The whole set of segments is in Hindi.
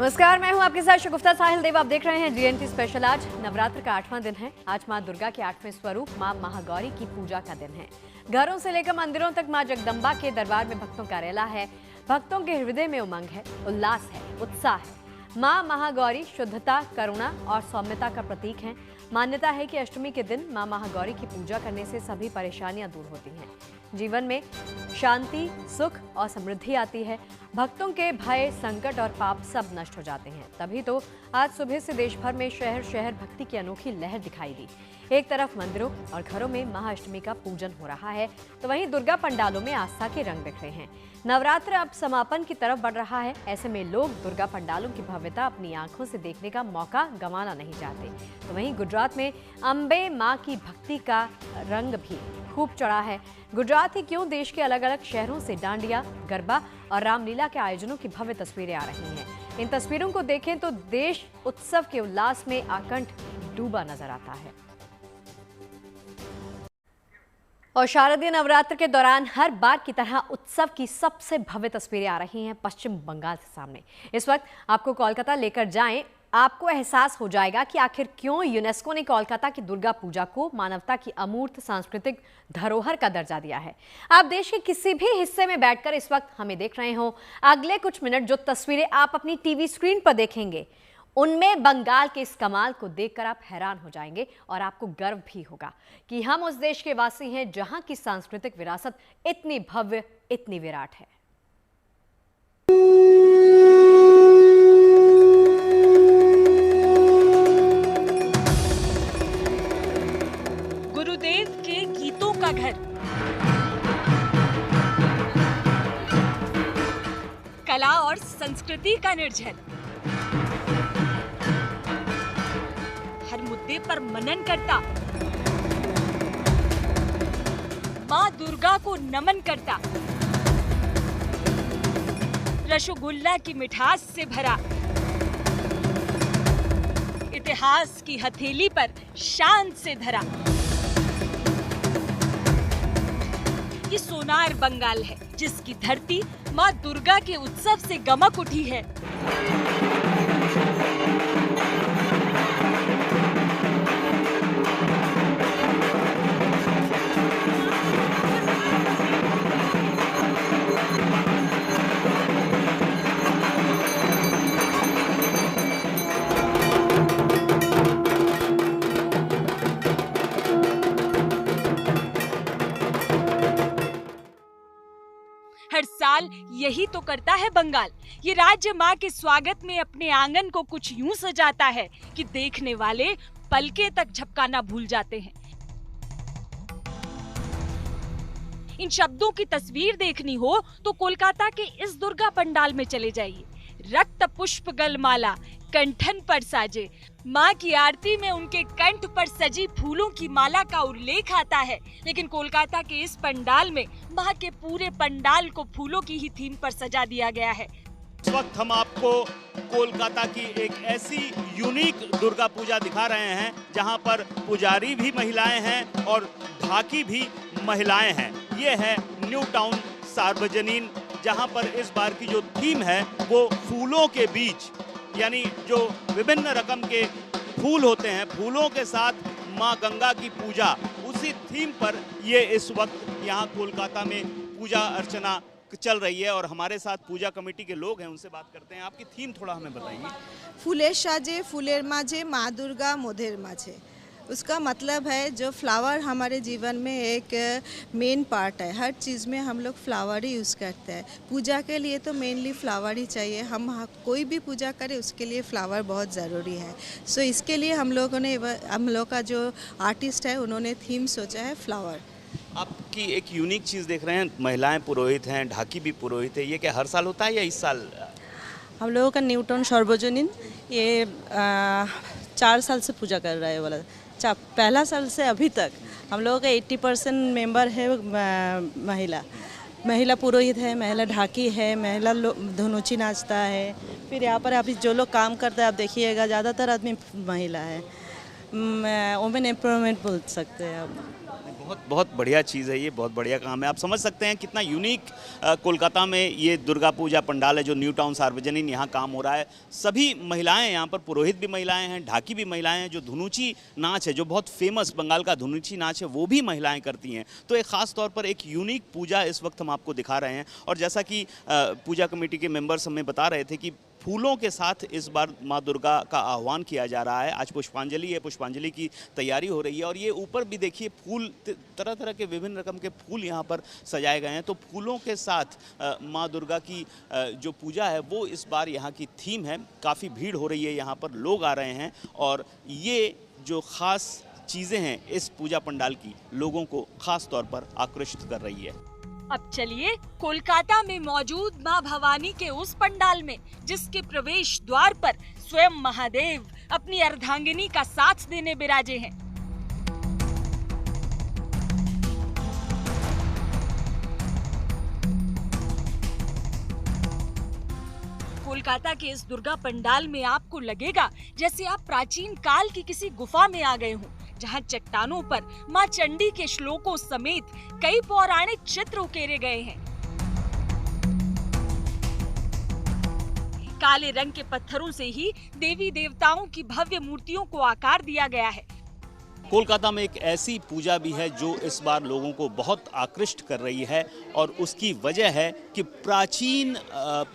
नमस्कार, मैं हूं आपके साथ शगुफ्ता साहिल देव। आप देख रहे हैं जीएनटी स्पेशल। आज नवरात्र का 8वां दिन है। आज मां दुर्गा के 8वें स्वरूप मां महागौरी की पूजा का दिन है। घरों से लेकर मंदिरों तक मां जगदम्बा के दरबार में भक्तों का रेला है। भक्तों के हृदय में उमंग है, उल्लास है, उत्साह है। मां महागौरी शुद्धता, करुणा और सौम्यता का प्रतीक है। मान्यता है कि अष्टमी के दिन मां महागौरी की पूजा करने से सभी परेशानियां दूर होती हैं, जीवन में शांति, सुख और समृद्धि आती है। भक्तों के भय, संकट और पाप सब नष्ट हो जाते हैं। तभी तो आज सुबह से देश भर में शहर शहर भक्ति की अनोखी लहर दिखाई दी। एक तरफ मंदिरों और घरों में महाअष्टमी का पूजन हो रहा है, तो वहीं दुर्गा पंडालों में आस्था के रंग बिखरे हैं। नवरात्र अब समापन की तरफ बढ़ रहा है। ऐसे में लोग दुर्गा पंडालों की भव्यता अपनी आंखों से देखने का मौका गंवाना नहीं चाहते। तो वहीं गुजरात में अंबे मां की भक्ति का रंग भी खूब चढ़ा है। गुजरात ही क्यों, देश के अलग अलग शहरों से डांडिया, गरबा और रामलीला के आयोजनों की भव्य तस्वीरें आ रही हैं। इन तस्वीरों को देखें तो देश उत्सव के उल्लास में आकंठ डूबा नजर आता है। और शारदीय नवरात्र के दौरान हर बार की तरह उत्सव की सबसे भव्य तस्वीरें आ रही हैं पश्चिम बंगाल से सामने। इस वक्त आपको कोलकाता लेकर जाएं, आपको एहसास हो जाएगा कि आखिर क्यों यूनेस्को ने कोलकाता की दुर्गा पूजा को मानवता की अमूर्त सांस्कृतिक धरोहर का दर्जा दिया है। आप देश के किसी भी हिस्से में बैठकर इस वक्त हमें देख रहे हो, अगले कुछ मिनट जो तस्वीरें आप अपनी टीवी स्क्रीन पर देखेंगे, उनमें बंगाल के इस कमाल को देखकर आप हैरान हो जाएंगे और आपको गर्व भी होगा कि हम उस देश के वासी हैं जहां की सांस्कृतिक विरासत इतनी भव्य, इतनी विराट है। गुरुदेव के गीतों का घर, कला और संस्कृति का निर्झर, हर मुद्दे पर मनन करता, मां दुर्गा को नमन करता, रसगुल्ला की मिठास से भरा, इतिहास की हथेली पर शान से धरा। ये सोनार बंगाल है, जिसकी धरती मां दुर्गा के उत्सव से गमक उठी है। हर साल यही तो करता है बंगाल। ये राज्य मां के स्वागत में अपने आंगन को कुछ यूं सजाता है कि देखने वाले पलके तक झपकाना भूल जाते हैं। इन शब्दों की तस्वीर देखनी हो तो कोलकाता के इस दुर्गा पंडाल में चले जाइए। रक्त पुष्प गलमाला कंठन पर साजे, मां की आरती में उनके कंठ पर सजी फूलों की माला का उल्लेख आता है। लेकिन कोलकाता के इस पंडाल में मां के पूरे पंडाल को फूलों की ही थीम पर सजा दिया गया है। इस वक्त हम आपको कोलकाता की एक ऐसी यूनिक दुर्गा पूजा दिखा रहे हैं जहां पर पुजारी भी महिलाएं हैं और ढाकी भी महिलाएं हैं। ये है न्यू टाउन सार्वजनीन, जहां पर इस बार की जो थीम है वो फूलों के बीच, यानी जो विभिन्न रकम के फूल होते हैं, फूलों के साथ मां गंगा की पूजा, उसी थीम पर ये इस वक्त यहाँ कोलकाता में पूजा अर्चना चल रही है। और हमारे साथ पूजा कमेटी के लोग हैं, उनसे बात करते हैं। आपकी थीम थोड़ा हमें बताइए। फूलेर साजे फूलेर माझे माँ दुर्गा मोधेर माझे। उसका मतलब है जो फ्लावर हमारे जीवन में एक मेन पार्ट है। हर चीज़ में हम लोग फ्लावर ही यूज़ करते हैं। पूजा के लिए तो मेनली फ्लावर ही चाहिए। हम कोई भी पूजा करें उसके लिए फ्लावर बहुत ज़रूरी है। सो इसके लिए हम लोग का जो आर्टिस्ट है उन्होंने थीम सोचा है फ्लावर। आपकी एक यूनिक चीज़ देख रहे हैं, महिलाएं पुरोहित हैं, ढाकी भी पुरोहित है। ये क्या हर साल होता है या इस साल? हम लोगों का न्यू टाउन सार्वजनीन ये 4 साल से पूजा कर रहा है वाला। पहला साल से अभी तक हम लोगों का 80% मेंबर है महिला पुरोहित है, महिला ढाकी है, महिला धनुची नाचता है। फिर यहाँ पर अभी जो लोग काम करते हैं आप देखिएगा ज़्यादातर आदमी महिला है। वुमेन एम्पावरमेंट बोल सकते हैं आप। बहुत बहुत बढ़िया चीज़ है ये, बहुत बढ़िया काम है। आप समझ सकते हैं कितना यूनिक कोलकाता में ये दुर्गा पूजा पंडाल है जो न्यू टाउन सार्वजनिक यहाँ काम हो रहा है। सभी महिलाएं यहाँ पर, पुरोहित भी महिलाएं हैं, ढाकी भी महिलाएं हैं, जो धुनुची नाच है जो बहुत फेमस बंगाल का धुनुची नाच है वो भी महिलाएं करती हैं। तो एक ख़ास तौर पर एक यूनिक पूजा इस वक्त हम आपको दिखा रहे हैं। और जैसा कि पूजा कमेटी के मेंबर्स हमें बता रहे थे कि फूलों के साथ इस बार माँ दुर्गा का आह्वान किया जा रहा है। आज पुष्पांजलि है, पुष्पांजलि की तैयारी हो रही है और ये ऊपर भी देखिए फूल, तरह तरह के विभिन्न रकम के फूल यहाँ पर सजाए गए हैं। तो फूलों के साथ माँ दुर्गा की जो पूजा है वो इस बार यहाँ की थीम है। काफ़ी भीड़ हो रही है, यहाँ पर लोग आ रहे हैं और ये जो ख़ास चीज़ें हैं इस पूजा पंडाल की लोगों को ख़ास तौर पर आकृष्ट कर रही है। अब चलिए कोलकाता में मौजूद मां भवानी के उस पंडाल में जिसके प्रवेश द्वार पर स्वयं महादेव अपनी अर्धांगिनी का साथ देने बिराजे हैं। कोलकाता के इस दुर्गा पंडाल में आपको लगेगा जैसे आप प्राचीन काल की किसी गुफा में आ गए हों, जहां चट्टानों पर मां चंडी के श्लोकों समेत कई पौराणिक चित्र उकेरे गए हैं। काले रंग के पत्थरों से ही देवी देवताओं की भव्य मूर्तियों को आकार दिया गया है। कोलकाता में एक ऐसी पूजा भी है जो इस बार लोगों को बहुत आकृष्ट कर रही है और उसकी वजह है कि प्राचीन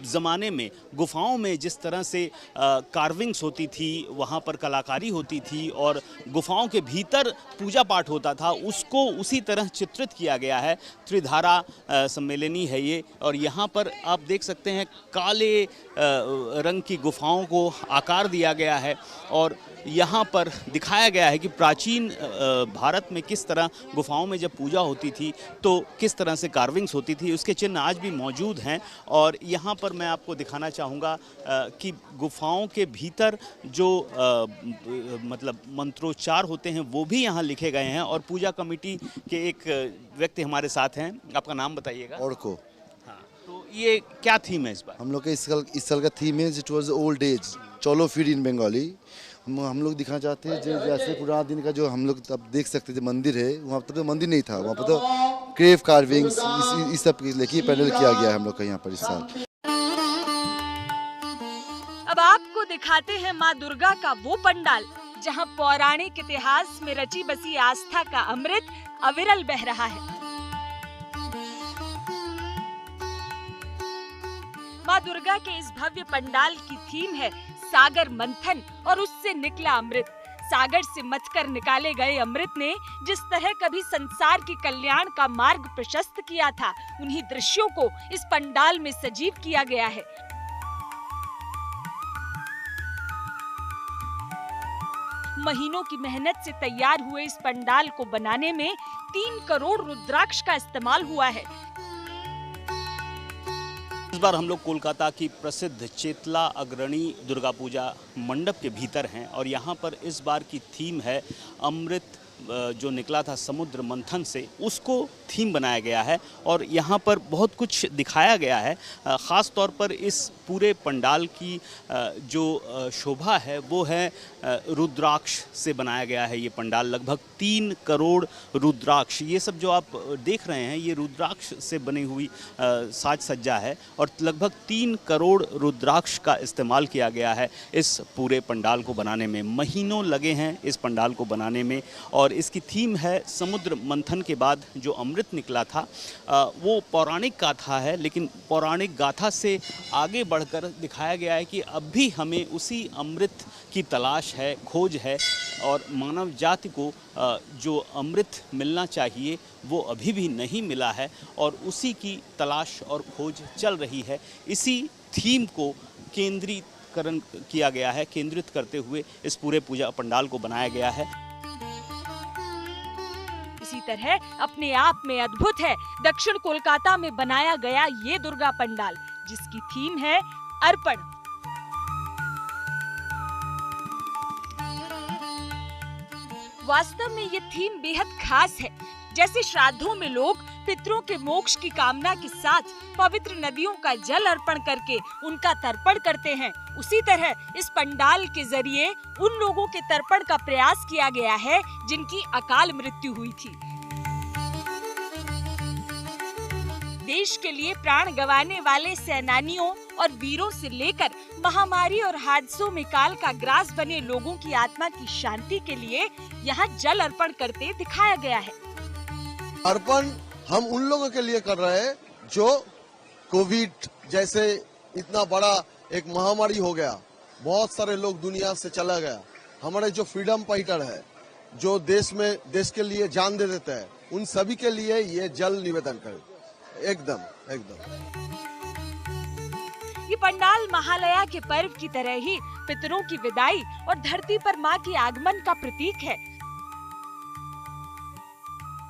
ज़माने में गुफाओं में जिस तरह से कार्विंग्स होती थी, वहाँ पर कलाकारी होती थी और गुफाओं के भीतर पूजा पाठ होता था, उसको उसी तरह चित्रित किया गया है। त्रिधारा सम्मेलनी है ये और यहाँ पर आप देख सकते हैं काले रंग की गुफाओं को आकार दिया गया है और यहाँ पर दिखाया गया है कि प्राचीन भारत में किस तरह गुफाओं में जब पूजा होती थी तो किस तरह से कार्विंग्स होती थी, उसके चिन्ह आज भी मौजूद हैं। और यहाँ पर मैं आपको दिखाना चाहूँगा कि गुफाओं के भीतर जो मतलब मंत्रोच्चार होते हैं वो भी यहाँ लिखे गए हैं। और पूजा कमेटी के एक व्यक्ति हमारे साथ हैं, आपका नाम बताइएगा। और को हाँ, तो ये क्या थीम है इस बार? हम लोग का इस साल का थीम है इट वाज ओल्ड एज, चलो फिर इन बंगाली। हम लोग दिखाना चाहते हैं जैसे पुराना दिन का जो हम लोग अब देख सकते थे मंदिर है, वहाँ पर तो मंदिर नहीं था, वहाँ पर तो क्रेव कार्विंग्स इस सब लेके पैनल किया गया है हम लोग का यहाँ पर इस साल। अब आपको दिखाते हैं माँ दुर्गा का वो पंडाल जहाँ पौराणिक इतिहास में रची बसी आस्था का अमृत अविरल बह रहा है। माँ दुर्गा के इस भव्य पंडाल की थीम है सागर मंथन और उससे निकला अमृत। सागर से मथकर निकाले गए अमृत ने जिस तरह कभी संसार के कल्याण का मार्ग प्रशस्त किया था, उन्हीं दृश्यों को इस पंडाल में सजीव किया गया है। महीनों की मेहनत से तैयार हुए इस पंडाल को बनाने में 3 करोड़ रुद्राक्ष का इस्तेमाल हुआ है। इस बार हम लोग कोलकाता की प्रसिद्ध चेतला अग्रणी दुर्गा पूजा मंडप के भीतर हैं और यहाँ पर इस बार की थीम है अमृत जो निकला था समुद्र मंथन से, उसको थीम बनाया गया है और यहाँ पर बहुत कुछ दिखाया गया है। ख़ास तौर पर इस पूरे पंडाल की जो शोभा है वो है रुद्राक्ष से बनाया गया है। ये पंडाल लगभग 3 करोड़ रुद्राक्ष, ये सब जो आप देख रहे हैं ये रुद्राक्ष से बनी हुई साज सज्जा है और लगभग 3 करोड़ रुद्राक्ष का इस्तेमाल किया गया है इस पूरे पंडाल को बनाने में। महीनों लगे हैं इस पंडाल को बनाने में और इसकी थीम है समुद्र मंथन के बाद जो अमृत निकला था वो पौराणिक गाथा है, लेकिन पौराणिक गाथा से आगे बढ़कर दिखाया गया है कि अब भी हमें उसी अमृत की तलाश है, खोज है और मानव जाति को जो अमृत मिलना चाहिए वो अभी भी नहीं मिला है और उसी की तलाश और खोज चल रही है। इसी थीम को केंद्रीकरण किया गया है, केंद्रित करते हुए इस पूरे पूजा पंडाल को बनाया गया है। इसी तरह अपने आप में अद्भुत है दक्षिण कोलकाता में बनाया गया ये दुर्गा पंडाल, जिसकी थीम है अर्पण। वास्तव में ये थीम बेहद खास है। जैसे श्राद्धों में लोग पितरों के मोक्ष की कामना के साथ पवित्र नदियों का जल अर्पण करके उनका तर्पण करते हैं, उसी तरह इस पंडाल के जरिए उन लोगों के तर्पण का प्रयास किया गया है जिनकी अकाल मृत्यु हुई थी। देश के लिए प्राण गंवाने वाले सेनानियों और वीरों से लेकर महामारी और हादसों में काल का ग्रास बने लोगों की आत्मा की शांति के लिए यहाँ जल अर्पण करते दिखाया गया है। अर्पण हम उन लोगों के लिए कर रहे हैं जो कोविड जैसे इतना बड़ा एक महामारी हो गया, बहुत सारे लोग दुनिया से चला गया। हमारे जो फ्रीडम फाइटर है, जो देश के लिए जान दे देते हैं, उन सभी के लिए ये जल निवेदन करें। एकदम ये पंडाल महालया के पर्व की तरह ही पितरों की विदाई और धरती पर मां के आगमन का प्रतीक है।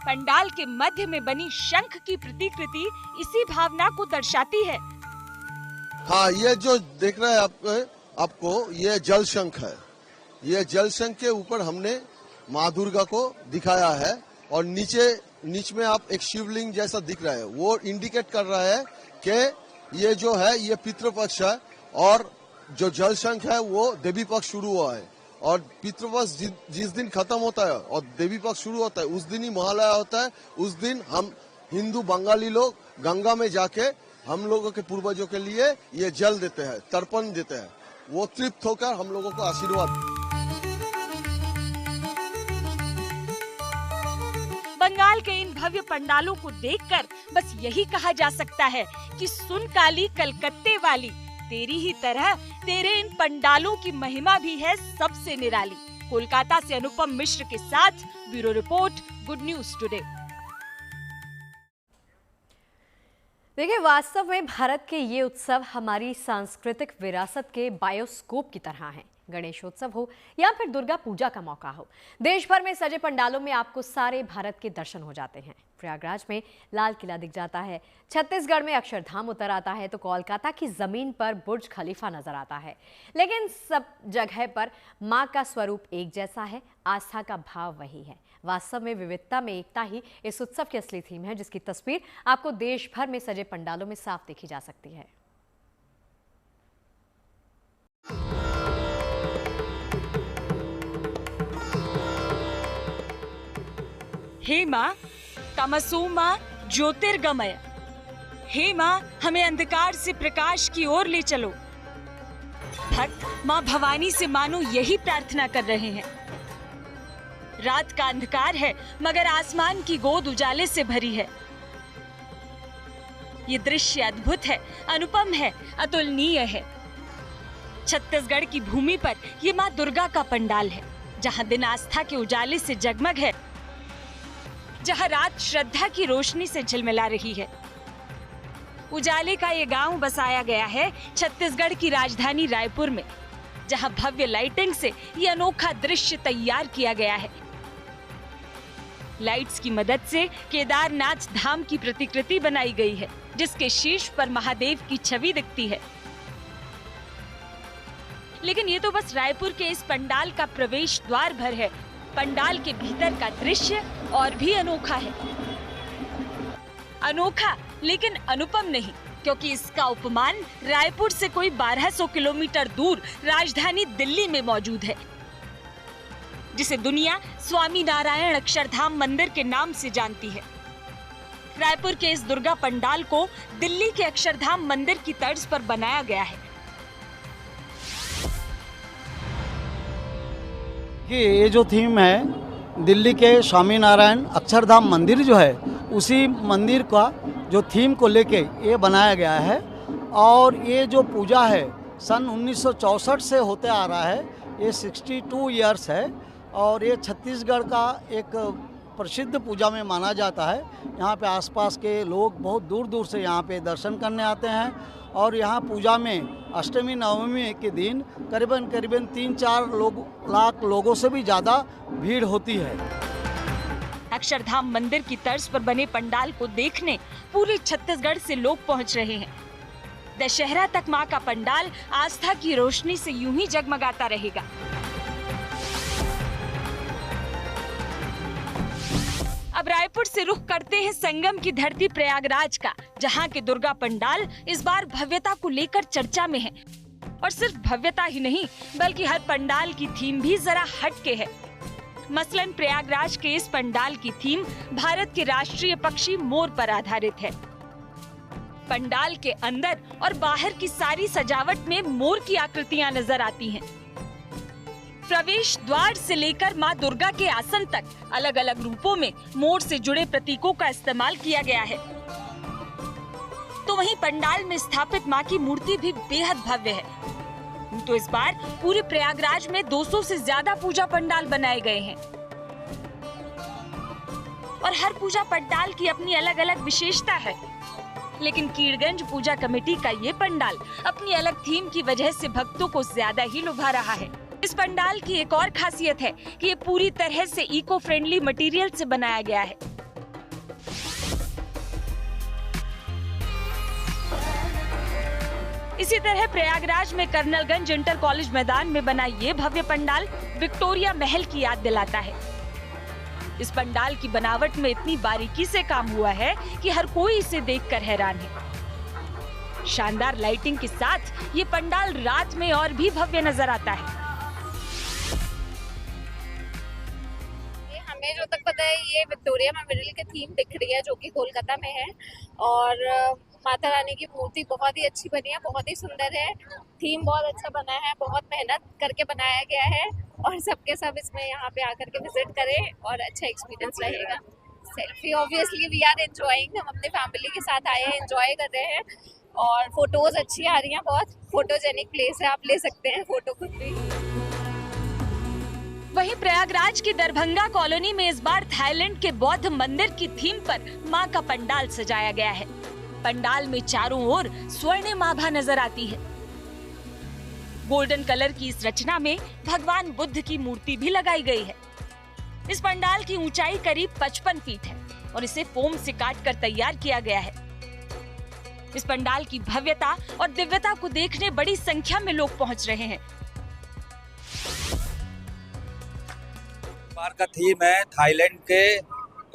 पंडाल के मध्य में बनी शंख की प्रतिकृति इसी भावना को दर्शाती है। हाँ, ये जो देख रहे हैं आपको ये जल शंख है। ये जल शंख के ऊपर हमने माँ दुर्गा को दिखाया है और नीच में आप एक शिवलिंग जैसा दिख रहा है। वो इंडिकेट कर रहा है कि ये जो है ये पितृपक्ष है और जो जल शंख है वो देवी पक्ष शुरू हुआ है और पितृपक्ष जिस दिन खत्म होता है और देवी पक्ष शुरू होता है उस दिन ही महालया होता है। उस दिन हम हिंदू बंगाली लोग गंगा में जाके हम लोगों के पूर्वजों के लिए ये जल देते हैं, तर्पण देते हैं। वो तृप्त होकर हम लोगों को आशीर्वाद। बंगाल के इन भव्य पंडालों को देखकर बस यही कहा जा सकता है कि सुन काली कलकत्ते वाली, तेरी ही तरह तेरे इन पंडालों की महिमा भी है सबसे निराली। कोलकाता से अनुपम मिश्र के साथ bureau report, good news today. देखिए, वास्तव में भारत के ये उत्सव हमारी सांस्कृतिक विरासत के बायोस्कोप की तरह हैं। गणेशोत्सव हो या फिर दुर्गा पूजा का मौका हो, देश भर में सजे पंडालों में आपको सारे भारत के दर्शन हो जाते हैं। प्रयागराज में लाल किला दिख जाता है, छत्तीसगढ़ में अक्षरधाम उतर आता है, तो कोलकाता की जमीन पर बुर्ज खलीफा नजर आता है। लेकिन सब जगह पर मां का स्वरूप एक जैसा है, आस्था का भाव वही है। वास्तव में विविधता में एकता ही इस उत्सव की असली थीम है, जिसकी तस्वीर आपको देश भर में सजे पंडालों में साफ देखी जा सकती है। हे माँ तमसो माँ ज्योतिर्गमय, हे माँ हमें अंधकार से प्रकाश की ओर ले चलो। भक्त माँ भवानी से मानो यही प्रार्थना कर रहे हैं। रात का अंधकार है मगर आसमान की गोद उजाले से भरी है। ये दृश्य अद्भुत है, अनुपम है, अतुलनीय है। छत्तीसगढ़ की भूमि पर ये माँ दुर्गा का पंडाल है, जहाँ दिन आस्था के उजाले से जगमग है, जहाँ रात श्रद्धा की रोशनी से झिलमिला रही है। उजाले का ये गांव बसाया गया है छत्तीसगढ़ की राजधानी रायपुर में, जहाँ भव्य लाइटिंग से ये अनोखा दृश्य तैयार किया गया है। लाइट्स की मदद से केदारनाथ धाम की प्रतिकृति बनाई गई है, जिसके शीर्ष पर महादेव की छवि दिखती है। लेकिन ये तो बस रायपुर के इस पंडाल का प्रवेश द्वार भर है। पंडाल के भीतर का दृश्य और भी अनोखा है। अनोखा लेकिन अनुपम नहीं, क्योंकि इसका उपमान रायपुर से कोई 1200 किलोमीटर दूर राजधानी दिल्ली में मौजूद है, जिसे दुनिया स्वामी नारायण अक्षरधाम मंदिर के नाम से जानती है। रायपुर के इस दुर्गा पंडाल को दिल्ली के अक्षरधाम मंदिर की तर्ज पर बनाया गया है। कि ये जो थीम है दिल्ली के स्वामी नारायण अक्षरधाम मंदिर जो है, उसी मंदिर का जो थीम को लेके ये बनाया गया है। और ये जो पूजा है सन 1964 से होते आ रहा है, ये 62 इयर्स है और ये छत्तीसगढ़ का एक प्रसिद्ध पूजा में माना जाता है। यहाँ पे आसपास के लोग बहुत दूर दूर से यहाँ पे दर्शन करने आते हैं और यहाँ पूजा में अष्टमी नवमी के दिन करीबन 3-4 लाख लोगों से भी ज़्यादा भीड़ होती है। अक्षरधाम मंदिर की तर्ज पर बने पंडाल को देखने पूरे छत्तीसगढ़ से लोग पहुंच रहे हैं। दशहरा तक मां का पंडाल आस्था की रोशनी से यूं ही जगमगाता रहेगा। अब रायपुर से रुख करते हैं संगम की धरती प्रयागराज का, जहां के दुर्गा पंडाल इस बार भव्यता को लेकर चर्चा में है। और सिर्फ भव्यता ही नहीं, बल्कि हर पंडाल की थीम भी जरा हटके है। मसलन प्रयागराज के इस पंडाल की थीम भारत के राष्ट्रीय पक्षी मोर पर आधारित है। पंडाल के अंदर और बाहर की सारी सजावट में मोर की आकृतियां नजर आती हैं। प्रवेश द्वार से लेकर मां दुर्गा के आसन तक अलग अलग रूपों में मोर से जुड़े प्रतीकों का इस्तेमाल किया गया है। तो वहीं पंडाल में स्थापित मां की मूर्ति भी बेहद भव्य है। तो इस बार पूरे प्रयागराज में 200 से ज्यादा पूजा पंडाल बनाए गए हैं और हर पूजा पंडाल की अपनी अलग अलग विशेषता है। लेकिन कीड़गंज पूजा कमेटी का ये पंडाल अपनी अलग थीम की वजह से भक्तों को ज्यादा ही लुभा रहा है। इस पंडाल की एक और खासियत है कि ये पूरी तरह से इको फ्रेंडली मटेरियल से बनाया गया है। इसी तरह प्रयागराज में कर्नलगंज इंटर कॉलेज मैदान में बना ये भव्य पंडाल विक्टोरिया महल की याद दिलाता है। इस पंडाल की बनावट में इतनी बारीकी से काम हुआ है कि हर कोई इसे देखकर हैरान है। शानदार लाइटिंग के साथ ये पंडाल रात में और भी भव्य नजर आता है। हमें जो तक पता है ये विक्टोरिया मेमोरियल की थीम दिख रही है जो कि कोलकाता में है और माता रानी की मूर्ति बहुत ही अच्छी बनी है, बहुत ही सुंदर है। थीम बहुत अच्छा बना है, बहुत मेहनत करके बनाया गया है और सबके सब इसमें यहाँ पे आकर के विजिट करें और अच्छा एक्सपीरियंस रहेगा। Selfie obviously we are enjoying, हम अपने फैमिली के साथ आए हैं, एंजॉय कर रहे हैं और फोटोज अच्छी आ रही हैं। बहुत फोटोजेनिक प्लेस है, आप ले सकते हैं फोटो खुद भी। वहीं प्रयागराज की दरभंगा कॉलोनी में इस बार थाईलैंड के बौद्ध मंदिर की थीम पर मां का पंडाल सजाया गया है। पंडाल में चारों ओर स्वर्णिम आभा नजर आती है। गोल्डन कलर की इस रचना में भगवान बुद्ध की मूर्ति भी लगाई गई है। इस पंडाल की ऊंचाई करीब 55 फीट है और इसे फोम से काटकर तैयार किया गया है। इस पंडाल की भव्यता और दिव्यता को देखने बड़ी संख्या में लोग पहुंच रहे हैं। बार का थीम है थाईलैंड के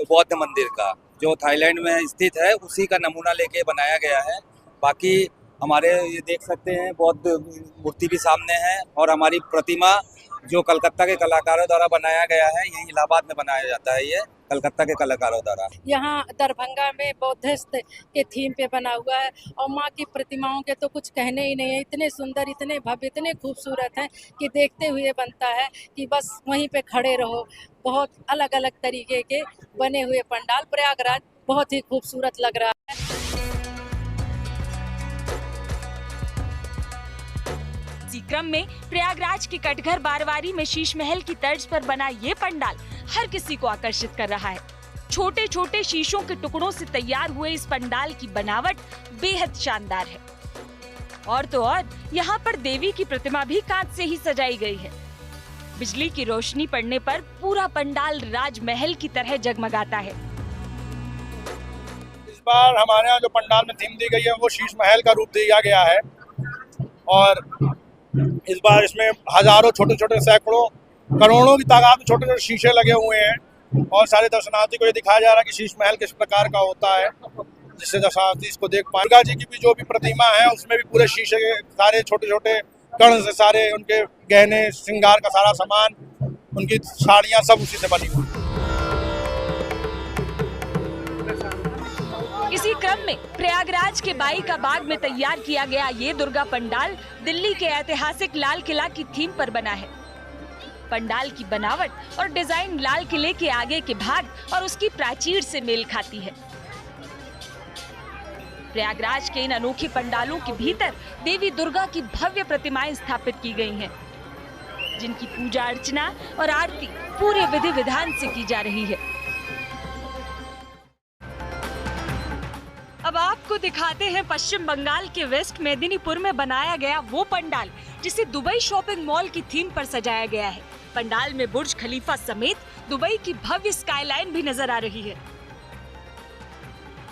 बौद्ध मंदिर का, जो थाईलैंड में स्थित है, उसी का नमूना लेके बनाया गया है। बाकी हमारे ये देख सकते हैं बौद्ध मूर्ति भी सामने है और हमारी प्रतिमा जो कलकत्ता के कलाकारों द्वारा बनाया गया है, यही इलाहाबाद में बनाया जाता है, ये कलकत्ता के कलाकारों द्वारा। यहाँ दरभंगा में बौद्धिस्ट के थीम पे बना हुआ है और माँ की प्रतिमाओं के तो कुछ कहने ही नहीं है। इतने सुंदर, इतने भव्य, इतने खूबसूरत हैं कि देखते हुए बनता है कि बस वहीं पे खड़े रहो। बहुत अलग अलग तरीके के बने हुए पंडाल, प्रयागराज बहुत ही खूबसूरत लग रहा है। इसी क्रम में प्रयागराज के कटघर बारवारी में शीश महल की तर्ज पर बना ये पंडाल हर किसी को आकर्षित कर रहा है। छोटे छोटे शीशों के टुकड़ों से तैयार हुए इस पंडाल की बनावट बेहद शानदार है। और तो और यहाँ पर देवी की प्रतिमा भी कांच से ही सजाई गई है। बिजली की रोशनी पड़ने पर पूरा पंडाल राजमहल की तरह जगमगाता है। इस बार हमारे यहाँ जो पंडाल में थीम दी गई है वो शीश महल का रूप दिया गया है और इस बार इसमें हजारों छोटे छोटे, सैकड़ों, करोड़ों की तादाद में छोटे छोटे शीशे लगे हुए हैं और सारे दर्शनार्थी को ये दिखाया जा रहा है कि शीश महल किस प्रकार का होता है, जिससे दर्शनार्थी इसको देख पाए। दुर्गा जी की भी जो भी प्रतिमा है उसमें भी पूरे शीशे के सारे छोटे छोटे कण से सारे उनके गहने, श्रृंगार का सारा सामान, उनकी साड़ियाँ सब उसी से बनी हुई। इसी क्रम में प्रयागराज के बाई का बाग में तैयार किया गया ये दुर्गा पंडाल दिल्ली के ऐतिहासिक लाल किला की थीम पर बना है। पंडाल की बनावट और डिजाइन लाल किले के आगे के भाग और उसकी प्राचीर से मेल खाती है। प्रयागराज के इन अनोखे पंडालों के भीतर देवी दुर्गा की भव्य प्रतिमाएं स्थापित की गई हैं, जिनकी पूजा अर्चना और आरती पूरे विधि विधान से की जा रही है। अब आपको दिखाते हैं पश्चिम बंगाल के वेस्ट मेदिनीपुर में बनाया गया वो पंडाल जिसे दुबई शॉपिंग मॉल की थीम पर सजाया गया है। पंडाल में बुर्ज खलीफा समेत दुबई की भव्य स्काईलाइन भी नजर आ रही है।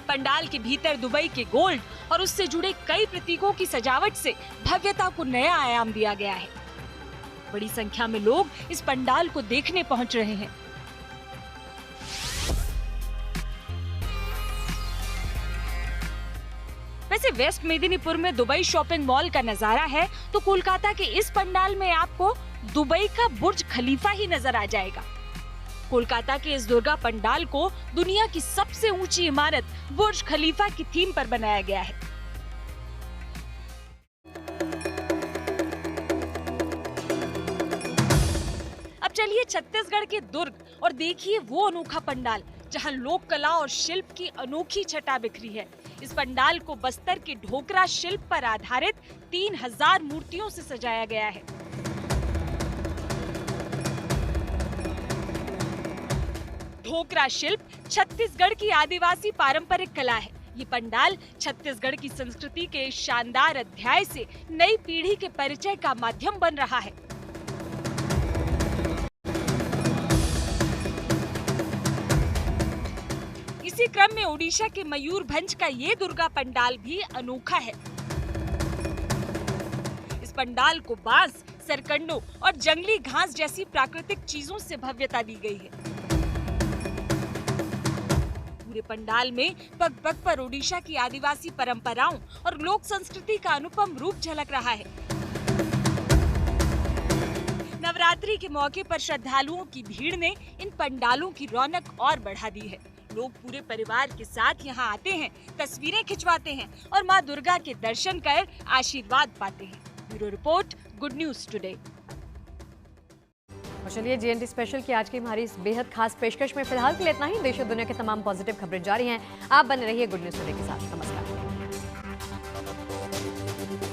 पंडाल के भीतर दुबई के गोल्ड और उससे जुड़े कई प्रतीकों की सजावट से भव्यता को नया आयाम दिया गया है। बड़ी संख्या में लोग इस पंडाल को देखने पहुंच रहे हैं। वैसे वेस्ट मेदिनीपुर में दुबई शॉपिंग मॉल का नजारा है तो कोलकाता के इस पंडाल में आपको दुबई का बुर्ज खलीफा ही नजर आ जाएगा। कोलकाता के इस दुर्गा पंडाल को दुनिया की सबसे ऊंची इमारत बुर्ज खलीफा की थीम पर बनाया गया है। अब चलिए छत्तीसगढ़ के दुर्ग और देखिए वो अनोखा पंडाल जहां लोक कला और शिल्प की अनोखी छटा बिखरी है। इस पंडाल को बस्तर के ढोकरा शिल्प पर आधारित 3000 मूर्तियों से सजाया गया है। ढोकरा शिल्प छत्तीसगढ़ की आदिवासी पारंपरिक कला है। ये पंडाल छत्तीसगढ़ की संस्कृति के शानदार अध्याय से नई पीढ़ी के परिचय का माध्यम बन रहा है। इसी क्रम में ओडिशा के मयूरभंज का ये दुर्गा पंडाल भी अनोखा है। इस पंडाल को बांस, सरकंडों और जंगली घास जैसी प्राकृतिक चीजों से भव्यता दी गई है। पूरे पंडाल में पग पग पर ओडिशा की आदिवासी परंपराओं और लोक संस्कृति का अनुपम रूप झलक रहा है। नवरात्रि के मौके पर श्रद्धालुओं की भीड़ ने इन पंडालों की रौनक और बढ़ा दी है। लोग पूरे परिवार के साथ यहाँ आते हैं, तस्वीरें खिंचवाते हैं और माँ दुर्गा के दर्शन कर आशीर्वाद पाते हैं। Bureau report, good news today. और चलिए जीएनटी स्पेशल की आज की हमारी इस बेहद खास पेशकश में फिलहाल के लिए इतना ही। देश और दुनिया के तमाम पॉजिटिव खबरें जारी हैं। आप बने रहिए गुड न्यूज टुडे के साथ। नमस्कार।